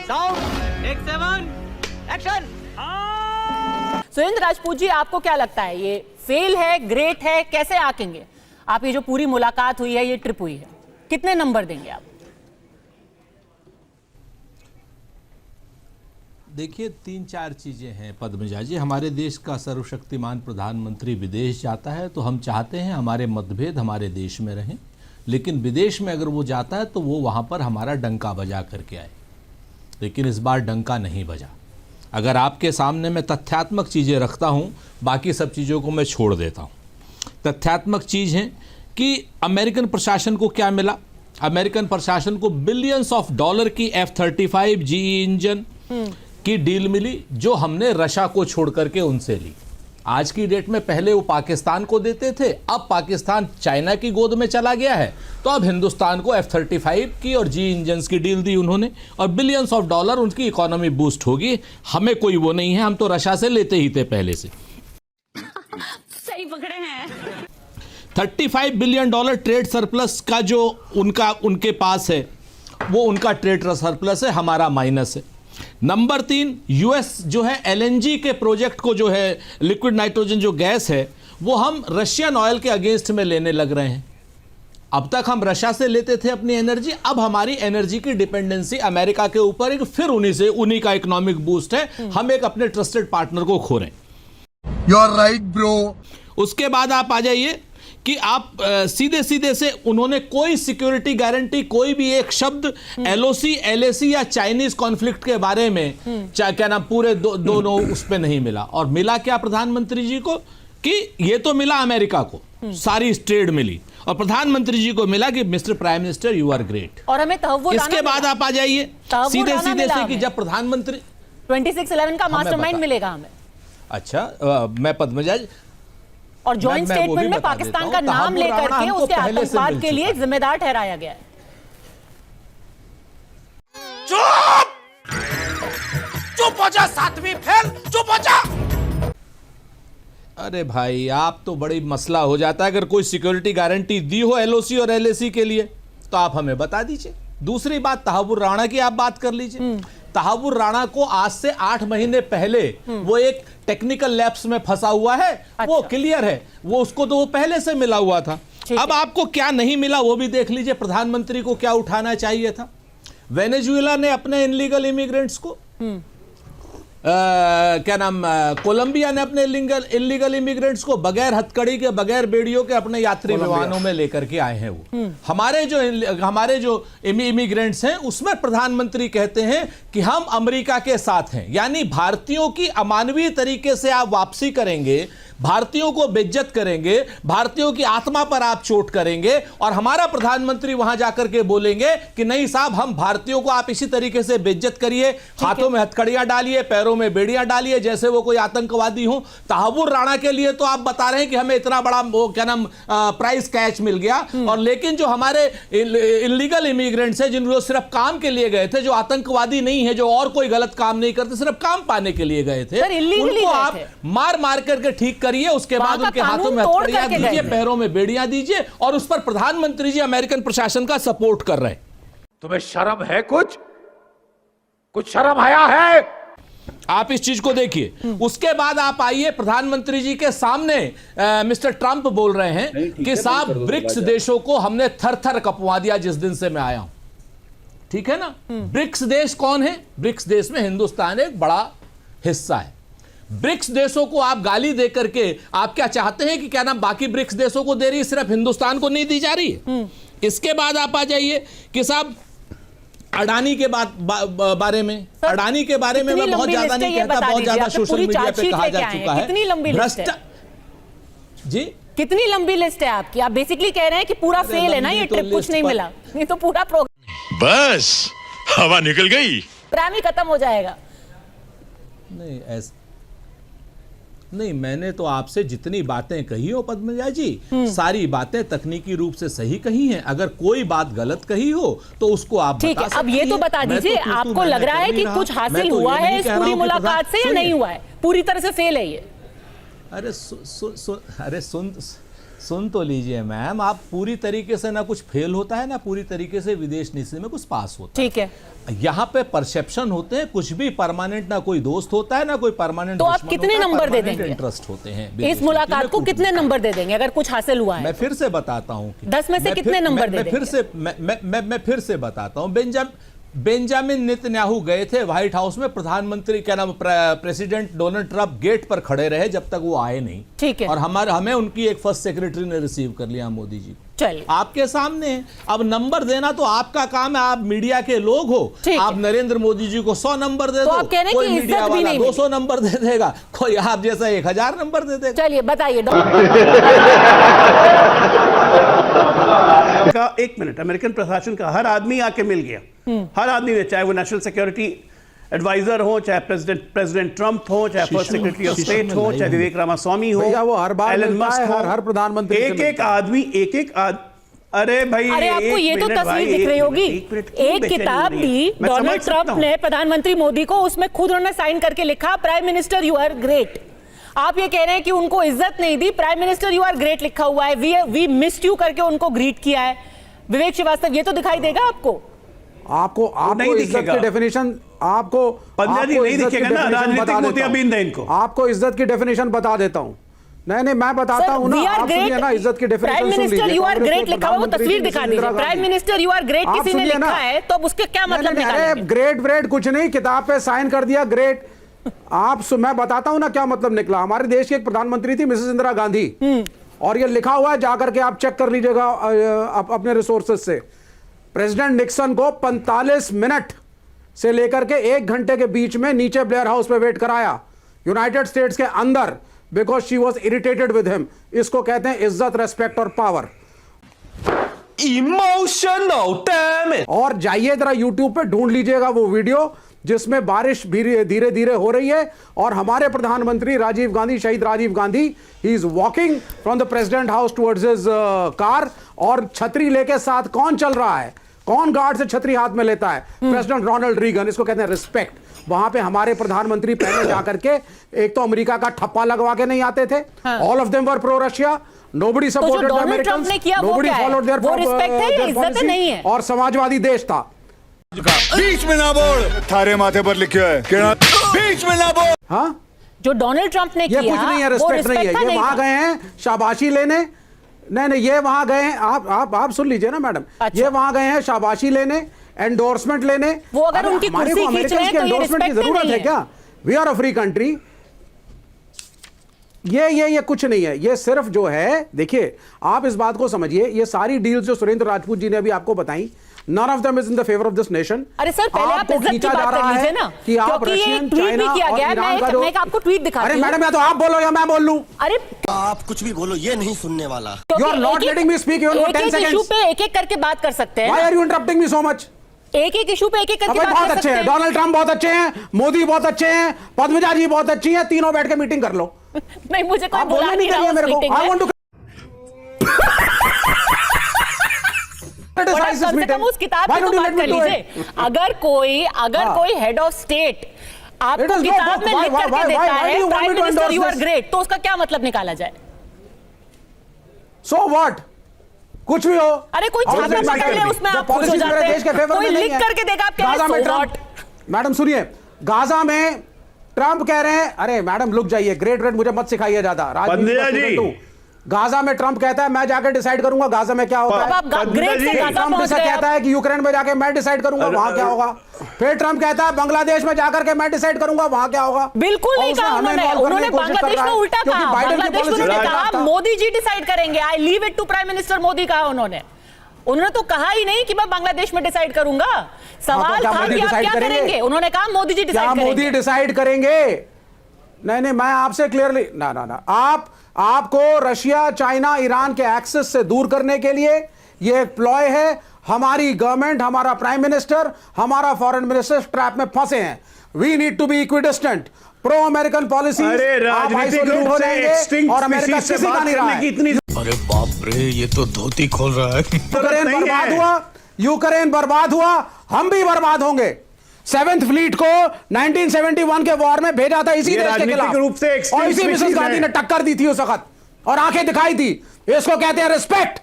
Sound take 7 action. Surendra Rajput ji, आपको क्या लगता है, ये फेल है, ग्रेट है, कैसे आंकेंगे आप? ये जो पूरी मुलाकात हुई है, ये ट्रिप हुई है, कितने नंबर देंगे आप? देखिए, 3-4 चीज़ें हैं पद्मजा जी। हमारे देश का सर्वशक्तिमान प्रधानमंत्री विदेश जाता है तो हम चाहते हैं हमारे मतभेद हमारे देश में रहें, लेकिन विदेश में अगर वो जाता है तो वो वहाँ पर हमारा डंका बजा करके आए। लेकिन इस बार डंका नहीं बजा। अगर आपके सामने मैं तथ्यात्मक चीज़ें रखता हूँ, बाकी सब चीज़ों को मैं छोड़ देता हूँ। तथ्यात्मक चीज़ है कि अमेरिकन प्रशासन को क्या मिला। अमेरिकन प्रशासन को बिलियंस ऑफ डॉलर की F-35 GE इंजन की डील मिली, जो हमने रशिया को छोड़ करके उनसे ली। आज की डेट में पहले वो पाकिस्तान को देते थे, अब पाकिस्तान चाइना की गोद में चला गया है, तो अब हिंदुस्तान को F-35 की और GE इंजन्स की डील दी उन्होंने, और बिलियंस ऑफ डॉलर उनकी इकोनॉमी बूस्ट होगी। हमें कोई वो नहीं है, हम तो रशिया से लेते ही थे पहले से। सही पकड़े हैं। 35 बिलियन डॉलर ट्रेड सरप्लस का जो उनके पास है, वो उनका ट्रेड सरप्लस है, हमारा माइनस है। नंबर 3, यूएस जो है LNG के प्रोजेक्ट को, जो है लिक्विड नाइट्रोजन जो गैस है, वो हम रशियन ऑयल के अगेंस्ट में लेने लग रहे हैं। अब तक हम रशिया से लेते थे अपनी एनर्जी, अब हमारी एनर्जी की डिपेंडेंसी अमेरिका के ऊपर है, फिर उन्हीं का इकोनॉमिक बूस्ट है। हम एक अपने ट्रस्टेड पार्टनर को खो रहे हैं। You are right bro. उसके बाद आप आ जाइए कि आप सीधे सीधे से उन्होंने कोई सिक्योरिटी गारंटी, कोई भी एक शब्द LOC, LAC या चाइनीज कॉन्फ्लिक्ट के बारे में क्या नाम पूरे दोनों उस पे नहीं मिला। और मिला क्या प्रधानमंत्री जी को, कि ये तो मिला अमेरिका को, सारी ट्रेड मिली, और प्रधानमंत्री जी को मिला कि mister prime minister you are great. और हमें तहव्वुर इसके बाद आप आ जाइए सीधे सीधे से कि जब प्रधानमंत्री 26/11 का मास्टरमाइंड मिलेगा हमें। अच्छा, मैं पद्मजा, और जॉइंट स्टेटमेंट में पाकिस्तान का नाम लेकर के उसके आतंकवाद के लिए जिम्मेदार ठहराया गया है। चुप हो जा, 7वीं फेल, चुप हो जा। अरे भाई, आप तो बड़ी मसला हो जाता है। अगर कोई सिक्योरिटी गारंटी दी हो LOC और LAC के लिए तो आप हमें बता दीजिए। दूसरी बात, तहव्वुर राणा की आप बात कर लीजिए। तहव्वुर राणा को आज से 8 महीने पहले वो एक टेक्निकल लैप्स में फंसा हुआ है। अच्छा। वो क्लियर है, वो उसको तो वो पहले से मिला हुआ था। अब आपको क्या नहीं मिला वो भी देख लीजिए। प्रधानमंत्री को क्या उठाना चाहिए था। वेनेजुएला ने अपने इनलीगल इमिग्रेंट्स को क्या नाम, कोलंबिया ने अपने इलीगल इमिग्रेंट्स को बगैर हथकड़ी के, बगैर बेड़ियों के अपने यात्री विमानों में लेकर के आए हैं। वो हमारे जो इमिग्रेंट्स हैं, उसमें प्रधानमंत्री कहते हैं कि हम अमेरिका के साथ हैं, यानी भारतीयों की अमानवीय तरीके से आप वापसी करेंगे, भारतीयों को बेइज्जत करेंगे, भारतीयों की आत्मा पर आप चोट करेंगे, और हमारा प्रधानमंत्री वहां जाकर के बोलेंगे कि नहीं साहब, हम भारतीयों को आप इसी तरीके से बेइज्जत करिए, हाथों में हथकड़ियां डालिए, पैरों में बेड़ियां डालिए, जैसे वो कोई आतंकवादी हो। तहव्वुर राणा के लिए तो आप बता रहे हैं कि हमें इतना बड़ा वो क्या नाम प्राइस कैच मिल गया, और लेकिन जो हमारे इलीगल इमिग्रेंट्स हैं, जिनको सिर्फ काम के लिए गए थे, जो आतंकवादी नहीं है, जो और कोई गलत काम नहीं करते, सिर्फ काम पाने के लिए गए थे, उनको आप मार मार करके ठीक करिए। उसके बाद उनके हाथों में हथकड़ियां दीजिए, पैरों में बेड़ियां दीजिए, और उस पर प्रधानमंत्री जी अमेरिकन प्रशासन का सपोर्ट कर रहे हैं। तुम्हें शर्म है? कुछ शर्म आया है? आप इस चीज को देखिए। उसके बाद आप आइए, प्रधानमंत्री जी के सामने मिस्टर ट्रंप बोल रहे हैं कि साहब, ब्रिक्स देशों को हमने थर थर कपवा दिया जिस दिन से मैं आया हूं। ठीक है ना। ब्रिक्स देश कौन है? ब्रिक्स देश में हिंदुस्तान एक बड़ा हिस्सा है। ब्रिक्स देशों को आप गाली दे करके आप क्या चाहते हैं कि क्या नाम बाकी ब्रिक्स देशों को दे रही है, सिर्फ हिंदुस्तान को नहीं दी जा रही है। इसके बाद आप आ जाइए कि साहब, अडानी के बारे में, अडानी के बारे में मैं बहुत ज्यादा नहीं कहता, बहुत ज्यादा सोशल मीडिया पे कहा जा चुका है। कितनी लंबी लिस्ट है जी? कितनी लंबी लिस्ट है आपकी? आप बेसिकली कह रहे हैं कि पूरा फेल है ना ये ट्रिप, कुछ नहीं मिला। ये तो पूरा प्रोग्राम बस हवा निकल गई, प्रोग्राम ही खत्म हो जाएगा। नहीं ऐसा नहीं, मैंने तो आपसे जितनी बातें कही हो पद्मजा जी, सारी बातें तकनीकी रूप से सही कही हैं। अगर कोई बात गलत कही हो तो उसको आप ठीक है। अब ये तो बता दीजिए, आपको लग रहा है कि कुछ हासिल हुआ है इस पूरी मुलाकात से या नहीं हुआ है? पूरी तरह से फेल है ये? अरे सुन तो लीजिए मैम, आप पूरी तरीके से ना कुछ फेल होता है ना पूरी तरीके से विदेश नीति में कुछ पास होता है। ठीक है, यहाँ पे परसेप्शन होते हैं, कुछ भी परमानेंट ना कोई दोस्त होता है ना कोई परमानेंट। तो आप कितने नंबर दे देंगे? इंटरेस्ट होते हैं इस मुलाकात को कितने नंबर दे देंगे अगर कुछ हासिल हुआ है? मैं फिर से बताता हूँ 10 में से कितने नंबर दे देंगे? मैं फिर से बताता हूँ। बेंजामिन नेतन्याहू गए थे व्हाइट हाउस में, प्रधानमंत्री क्या नाम प्रेसिडेंट डोनाल्ड ट्रंप गेट पर खड़े रहे जब तक वो आए नहीं। ठीक है, और हमें उनकी एक फर्स्ट सेक्रेटरी ने रिसीव कर लिया मोदी जी। चलिए, आपके सामने अब नंबर देना तो आपका काम है, आप मीडिया के लोग हो। आप नरेंद्र मोदी जी को 100 नंबर दे दो, कोई मीडिया वाला 200 नंबर दे देगा, कोई आप जैसा 1000 नंबर दे देगा। चलिए बताइए का 1 मिनट, अमेरिकन प्रशासन का हर आदमी आके मिल गया, हर आदमी ने, चाहे वो नेशनल सिक्योरिटी एडवाइजर हो, चाहे प्रेसिडेंट ट्रंप हो, चाहे फर्स्ट सेक्रेटरी ऑफ स्टेट हो, चाहे विवेक रामास्वामी हो, वो हर बार एलन मस्क हो, हर प्रधानमंत्री एक आदमी अरे भाई, अरे आपको ये तो तस्वीर दिख रही होगी, एक किताब दी डोनाल्ड ट्रंप ने प्रधानमंत्री मोदी को, उसमें खुद उन्होंने साइन करके लिखा prime minister you are great. आप ये कह रहे हैं कि उनको इज्जत नहीं दी, prime minister you are great लिखा हुआ है, वी मिस्ड यू करके उनको ग्रीट किया है। विवेक श्रीवास्तव, ये तो दिखाई देगा आपको? आपको इज्जत की डेफिनेशन, आपको पंजाबी नहीं दिखेगा ना, राजनीतिक मोतियाबिंद है इनको। आपको इज्जत की डेफिनेशन बता देता हूं। नहीं मैं बताता हूं ना, आप सुनिए ना, इज्जत की definition prime minister you are great लिखा हुआ, वो तस्वीर दिखा दीजिए। Prime minister you are great किसी ने लिखा है तो अब उसके क्या मतलब निकालेंगे? ग्रेट कुछ नहीं, किताब पे साइन कर दिया ग्रेट। मैं बताता हूं ना क्या मतलब निकला। हमारे देश की एक प्रधानमंत्री थी मिसेस इंदिरा गांधी, और ये लिखा हुआ है, जाकर के आप चेक कर लीजिएगा अपने रिसोर्सेज से। प्रेसिडेंट निक्सन को 45 मिनट से लेकर के 1 घंटे के बीच में नीचे ब्लेयर हाउस पे वेट कराया, यूनाइटेड स्टेट्स के अंदर, because she was irritated with him. इसको कहते हैं इज्जत, रेस्पेक्ट और पावर। Emotional damn it. और जाइए जरा यूट्यूब पे ढूंढ लीजिएगा वो वीडियो जिसमें बारिश धीरे धीरे हो रही है, और हमारे प्रधानमंत्री राजीव गांधी, शहीद Rajiv Gandhi, he is walking from the president house towards his car, और छतरी लेके साथ कौन चल रहा है, कौन गार्ड से छतरी हाथ में लेता है? President Ronald Reagan. इसको कहते हैं रिस्पेक्ट। वहां पे हमारे प्रधानमंत्री पहले जाकर के, एक तो अमेरिका का ठप्पा लगवा के नहीं आते थे, all of them were pro Russia, nobody supported the Americans, nobody followed their policy, और समाजवादी देश था। बीच में ना बोल, थारे माथे पर लिखा है बीच में ना बोल। हाँ, जो डोनाल्ड ट्रंप ने किया, ये कुछ नहीं है, रिस्पेक्ट नहीं है। ये वहां गए हैं शाबाशी लेने, नहीं ये वहां गए हैं, आप सुन लीजिए ना मैडम। अच्छा। ये वहां गए हैं शाबाशी लेने, एंडोर्समेंट लेने। वो अगर उनकी कुर्सी खींच रहे हैं तो ये रिस्पेक्ट की जरूरत है क्या? We are a free country. ये कुछ नहीं है, ये सिर्फ जो है, देखिए आप इस बात को समझिए, ये सारी डील्स जो सुरेंद्र राजपूत जी ने अभी आपको बताई, none of them is in the favor of this nation। अरे सर, पहले आप इज्जत की बात कर लीजिए ना, कि आप क्योंकि ये रशियन, ट्वीट भी चाइना किया और गया है। ईरान का मैं आपको ट्वीट दिखाती हूं। अरे मैडम, या तो आप बोलो या मैं बोल लूं। अरे आप कुछ भी बोलो, ये नहीं सुनने वाला। You are not letting me speak even for 10 seconds। Issue पे एक-एक करके बात कर सकते हैं। Why are you interrupting me so much? एक-एक इशू पे एक-एक करके बात बहुत कर अच्छे सकते हैं, हैं। डोनाल्ड ट्रंप बहुत अच्छे हैं, मोदी बहुत अच्छे हैं, पद्मजा जी बहुत अच्छी हैं, तीनों बैठ के मीटिंग कर लो। नहीं, मुझे कोई आप बुला बोलना नहीं रहा चाहिए उस मेरे को। मीटिंग I में। want to और आप कम से कम उस किताब की तो बात कर लीजिए। अगर कोई हेड ऑफ स्टेट आपको किताब में लिख करके देता है prime minister you are great, तो उसका क्या मतलब निकाला जाए? सो व्हाट, कुछ भी हो। अरे कोई छात्र पकड़ ले, उसमें आप खुश हो जाते हैं। कोई लिख करके देगा, आप क्या है सो व्हाट? मैडम सुनिए, गाजा में ट्रंप कह रहे हैं, अरे मैडम लुक जाइए, ग्रेट मुझे मत सिखाइए ज्यादा। राजनीति गाजा में ट्रंप कहता है मैं जाकर डिसाइड करूंगा गाजा में क्या होगा। ट्रंप कहता है कि यूक्रेन में जाकर मैं डिसाइड करूंगा वहां क्या होगा। फिर ट्रंप कहता है बांग्लादेश में जाकर के मैं डिसाइड करूंगा वहां क्या होगा। बिल्कुल नहीं कहा उन्होंने बांग्लादेश में उल्टा कहा। बांग्लादेश में उन्होंने कहा मोदी जी डिसाइड करेंगे, I leave it to prime minister Modi कहा उन्होंने तो कहा ही नहीं कि मैं बांग्लादेश में डिसाइड करूंगा। सवाल था कि आप क्या करेंगे, उन्होंने कहा मोदी जी डिसाइड करेंगे। मोदी डिसाइड करेंगे? नहीं मैं आपसे क्लियरली ना आपको रशिया, चाइना, ईरान के एक्सेस से दूर करने के लिए यह एक प्लॉय है। हमारी गवर्नमेंट, हमारा प्राइम मिनिस्टर, हमारा फॉरेन मिनिस्टर ट्रैप में फंसे हैं। We need to be equidistant, pro American policy. और अमेरिका किसी का नहीं रहा है। अरे बाप रे, ये तो धोती खोल रहा है। यूक्रेन बर्बाद हुआ, हम भी बर्बाद होंगे। 7th फ्लीट को 1971 के वॉर में भेजा था इसी देश के खिलाफ, और इसी मिसेस गांधी ने टक्कर दी थी उस वक्त। और आंखें दिखाई थी। इसको कहते हैं रिस्पेक्ट,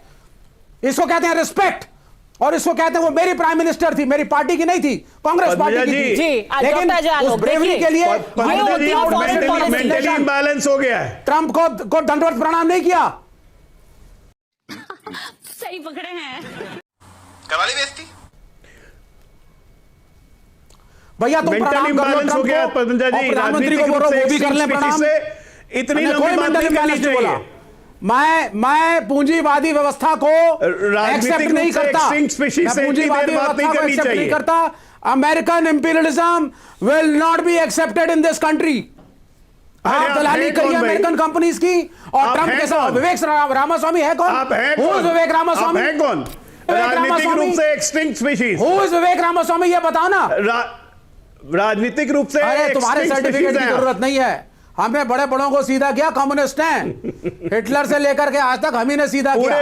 इसको कहते हैं रिस्पेक्ट, और इसको कहते हैं वो मेरी प्राइम मिनिस्टर थी, मेरी पार्टी की नहीं थी, कांग्रेस पार्टी की थी। लेकिन उस ब्रेवरी के लिए मेंटली इंबैलेंस हो गया है। ट्रंप को दंडवत प्रणाम नहीं किया। सही पकड़े हैं करवा ली बेइज्जती। भैया तुम प्रणाम कर लो ट्रंप को, प्रधानमंत्री को बोलो वो भी कर ले प्रणाम। इतनी लंबी बात नहीं करनी चाहिए। मैं पूंजीवादी व्यवस्था को एक्सेप्ट नहीं करता, मैं पूंजीवादी व्यवस्था को एक्सेप्ट नहीं करता। American imperialism will not be accepted in this country. आप दलाली करिए अमेरिकन कंपनीज की, और ट्रंप के साथ विवेक रामास्वामी है कौन? विवेक रामास्वामी है कौन? राजनीतिक रूप से एक्सटिंक्ट स्पीशीज। हु इज विवेक रामास्वामी, ये बताओ ना। राजनीतिक रूप से अरे तुम्हारे सर्टिफिकेट की जरूरत नहीं है, हमें बड़े बड़ों को सीधा किया कम्युनिस्ट हैं। हिटलर से लेकर के आज तक हम ही ने सीधा किया,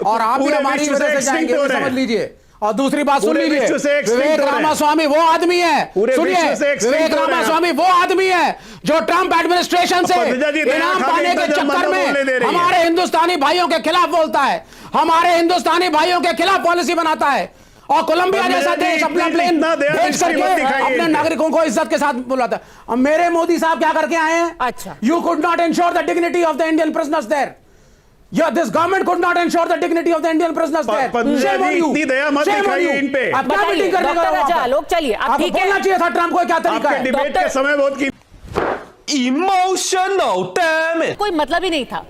और आप भी हमारी वजह से जाएंगे, समझ लीजिए। और दूसरी बात सुन लीजिए, विवेक रामास्वामी वो आदमी है, सुनिए, विवेक रामास्वामी वो आदमी है जो ट्रंप एडमिनिस्ट्रेशन से इनाम पाने के चक्कर में हमारे हिंदुस्तानी भाइयों के खिलाफ बोलता है, हमारे हिंदुस्तानी भाइयों के खिलाफ पॉलिसी बनाता है, और कोलंबिया जैसा देश अपना प्लेन भेज करके अपने नागरिकों को इज्जत के साथ बुलाता है। अब मेरे मोदी साहब क्या करके आए हैं? अच्छा, you could not insure the dignity of the Indian prisoners there. Yeah, this government could not ensure the dignity of the Indian prisoners there. Shame on you. इतनी दया मत दिखाइए इन पे। आप क्या मीटिंग करने का डॉक्टर आलोक, चलिए आप ठीक है। बोलना चाहिए था ट्रंप को क्या तरीका है। डिबेट के समय बहुत की इमोशनल डैमेज, कोई मतलब ही नहीं था।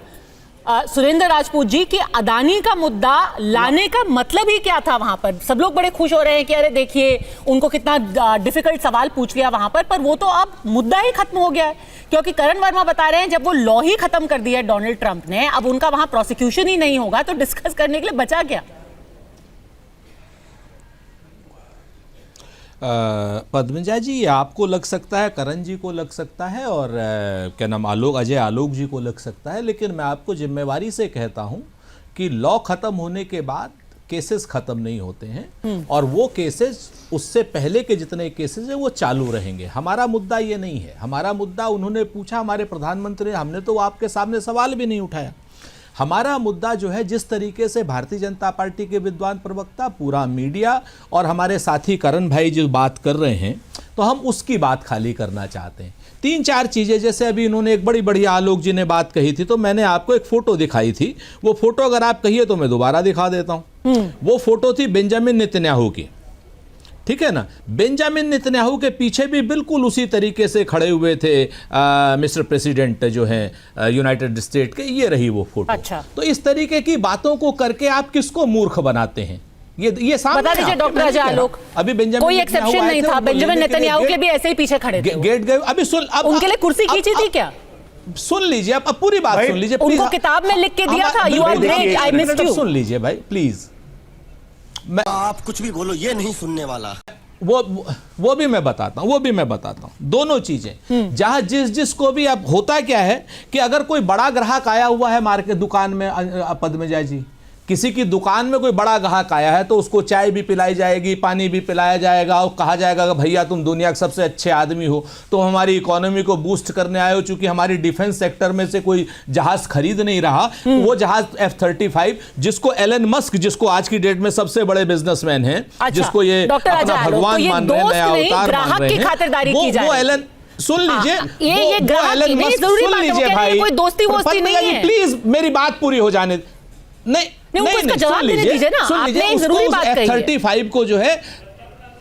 सुरेंद्र राजपूत जी की अदानी का मुद्दा लाने का मतलब ही क्या था? वहां पर सब लोग बड़े खुश हो रहे हैं कि अरे देखिए उनको कितना डिफिकल्ट सवाल पूछ लिया वहां पर वो तो अब मुद्दा ही खत्म हो गया है, क्योंकि करण वर्मा बता रहे हैं जब वो लॉ ही खत्म कर दिया डोनाल्ड ट्रंप ने, अब उनका वहां प्रोसिक्यूशन ही नहीं होगा, तो डिस्कस करने के लिए बचा क्या? पद्मजा जी, आपको लग सकता है, करण जी को लग सकता है, और क्या नाम अजय आलोक जी को लग सकता है, लेकिन मैं आपको जिम्मेवारी से कहता हूं कि लॉ खत्म होने के बाद केसेस खत्म नहीं होते हैं, और वो केसेस उससे पहले के जितने केसेस हैं वो चालू रहेंगे। हमारा मुद्दा ये नहीं है। हमारा मुद्दा उन्होंने पूछा, हमारे प्रधानमंत्री, हमने तो आपके सामने सवाल भी नहीं उठाया। हमारा मुद्दा जो है, जिस तरीके से भारतीय जनता पार्टी के विद्वान प्रवक्ता, पूरा मीडिया और हमारे साथी करण भाई जो बात कर रहे हैं, तो हम उसकी बात खाली करना चाहते हैं। 3-4 चीज़ें, जैसे अभी इन्होंने एक बड़ी बढ़िया आलोक जी ने बात कही थी, तो मैंने आपको एक फोटो दिखाई थी। वो फोटो अगर आप कहिए तो मैं दोबारा दिखा देता हूँ। वो फोटो थी बेंजामिन नेतन्याहू की, ठीक है ना। बेंजामिन नेतन्याहू के पीछे भी बिल्कुल उसी तरीके से खड़े हुए थे मिस्टर प्रेसिडेंट जो हैं यूनाइटेड स्टेट के, ये रही वो फोटो। अच्छा। तो इस तरीके की बातों को करके आप किसको मूर्ख बनाते हैं? ये सामने बता दीजिए डॉक्टर अजय आलोक, अभी बेंजामिन कोई एक्सेप्शन नहीं था, बेंजामिन नेतन्याहू के भी ऐसे ही पीछे खड़े थे, गेट गए। अभी सुन, अब उनके लिए कुर्सी खींची थी क्या? सुन लीजिए, अब पूरी बात सुन लीजिए। उनको किताब में लिख के दिया था, you are great, I missed you. सुन लीजिए भाई प्लीज, आप कुछ भी बोलो, ये नहीं सुनने वाला। वो भी मैं बताता हूं, दोनों चीजें। जहां जिसको भी, अब होता क्या है कि अगर कोई बड़ा ग्राहक आया हुआ है मार्केट दुकान में, पद्मजा जी, किसी की दुकान में कोई बड़ा ग्राहक आया है, तो उसको चाय भी पिलाई जाएगी, पानी भी पिलाया जाएगा, और कहा जाएगा कि भैया तुम दुनिया के सबसे अच्छे आदमी हो, तो हमारी इकोनॉमी को बूस्ट करने आए हो। चूंकि हमारी डिफेंस सेक्टर में से कोई जहाज खरीद नहीं रहा, वो जहाज F-35, जिसको एलन मस्क, जिसको आज की डेट में सबसे बड़े बिजनेसमैन हैं, जिसको ये अपना भगवान मान रहे हैं, नया अवतार मान रहे हैं, वो एलन, सुन लीजिए, ये ग्राहक की सुन लीजिए भाई, कोई दोस्ती वोस्ती नहीं है। प्लीज मेरी बात पूरी हो जाने, नहीं, जवाब देने दीजिए ना, आपने एक जरूरी बात कही है। F-35 को जो है,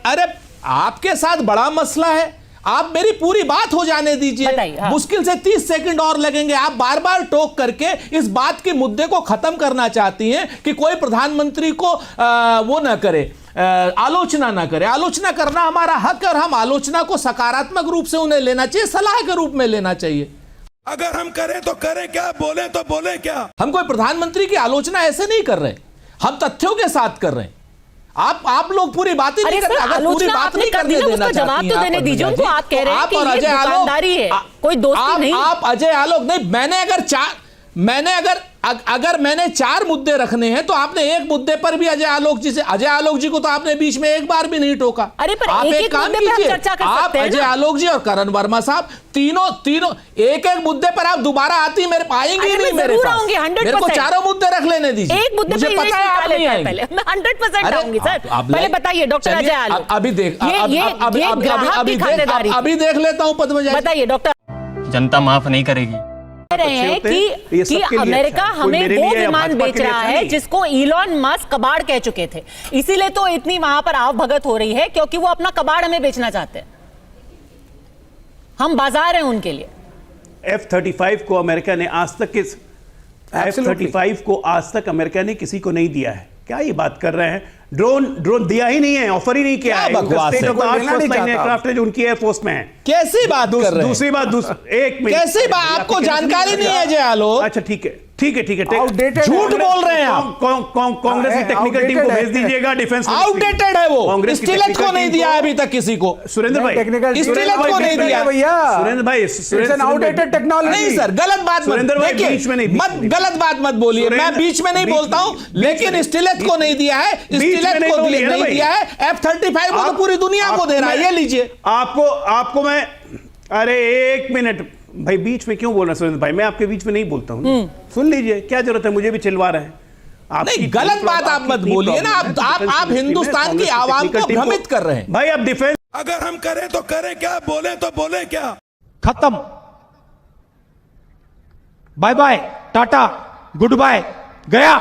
अरे आपके साथ बड़ा मसला है, आप मेरी पूरी बात हो जाने दीजिए। हाँ। मुश्किल से 30 सेकंड और लगेंगे। आप बार बार टोक करके इस बात के मुद्दे को खत्म करना चाहती हैं कि कोई प्रधानमंत्री को वो ना करे, आलोचना ना करे। आलोचना करना हमारा हक है, और हम आलोचना को सकारात्मक रूप से उन्हें लेना चाहिए, सलाह के रूप में लेना चाहिए। अगर हम करें तो करें क्या, बोलें तो बोलें क्या। हम कोई प्रधानमंत्री की आलोचना ऐसे नहीं कर रहे, हम तथ्यों के साथ कर रहे हैं। आप लोग पूरी बात ही नहीं करते। अगर पूरी बात नहीं करने देना जवाब तो देने दीजिए उनको। आप कह रहे हैं कि ये दुकानदारी है, कोई दोस्ती नहीं। आप अजय आलोक नहीं, मैंने अगर अगर मैंने 4 मुद्दे रखने हैं तो आपने एक मुद्दे पर भी अजय आलोक जी को तो आपने बीच में एक बार भी नहीं टोका। अरे पर आप एक काम मुद्दे पे हम कीजिए, चर्चा कर आप सकते हैं अजय ना? आलोक जी और करण वर्मा साहब तीनों एक मुद्दे पर आप दोबारा आती मेरे पाएंगे अरे नहीं, मैं मेरे जरूर पास आऊंगी, 100%। मेरे को 4 मुद्दे रख लेने दीजिए, एक मुद्दे मुझे पे पता है आप नहीं आएंगे। पहले मैं 100% आऊंगी सर। पहले बताइए डॉक्टर चलिए, अजय आलोक, अभी देख अभी देख लेता हूं पद्मजा जी। बताइए डॉक्टर। जनता माफ नहीं करेगी। कह रहे हैं कि अमेरिका हमें वो विमान बेच रहा है जिसको इलॉन मस्क कबाड़ कह चुके थे, इसीलिए तो इतनी वहां पर आवभगत हो रही है, क्योंकि वो अपना कबाड़ हमें बेचना चाहते हैं। हम बाजार हैं उनके लिए। F-35 को अमेरिका ने आज तक F-35 को आज तक अमेरिका ने किसी को नहीं दिया है। क्या ये बात कर रहे हैं? ड्रोन दिया ही नहीं है, ऑफर ही नहीं किया है। बकवास है। एयरक्राफ्ट है जो उनकी एयरफोर्स में है। कैसी बात कर रहे हैं? दूसरी बात एक मिनट, कैसी बात? आपको जानकारी नहीं है अजय आलोक? अच्छा ठीक है झूठ बोल रहे हैं आप। कांग्रेस की टेक्निकल टीम को भेज दीजिएगा डिफेंस। आउटडेटेड है वो। कांग्रेस स्टिलेट को नहीं दिया अभी तक किसी को। सुरेंद्र भाई स्टिलेट को नहीं दिया भैया। सुरेंद्र भाई आउटडेटेड टेक्नोलॉजी। नहीं सर, गलत बात सुरेंद्र भाई बीच में नहीं, गलत बात मत बोलिए। मैं बीच में नहीं बोलता हूं, लेकिन स्टिलेट को नहीं दिया है, स्टिलेट को नहीं दिया है, F-35 को तो पूरी दुनिया को दे रहा है। ये लीजिए। आपको मैं, अरे एक मिनट भाई, बीच में क्यों बोल रहे हैं सुरेंद्र भाई? मैं आपके बीच में नहीं बोलता हूं, सुन लीजिए, क्या जरूरत है? मुझे भी चिल्वा रहे हैं। नहीं, गलत बात आप मत बोलिए ना। आप हिंदुस्तान की आवाम को भ्रमित कर रहे हैं भाई। अब डिफेंस अगर हम करें तो करें क्या, बोले तो बोले क्या? खत्म, bye bye, tata, good bye, गया।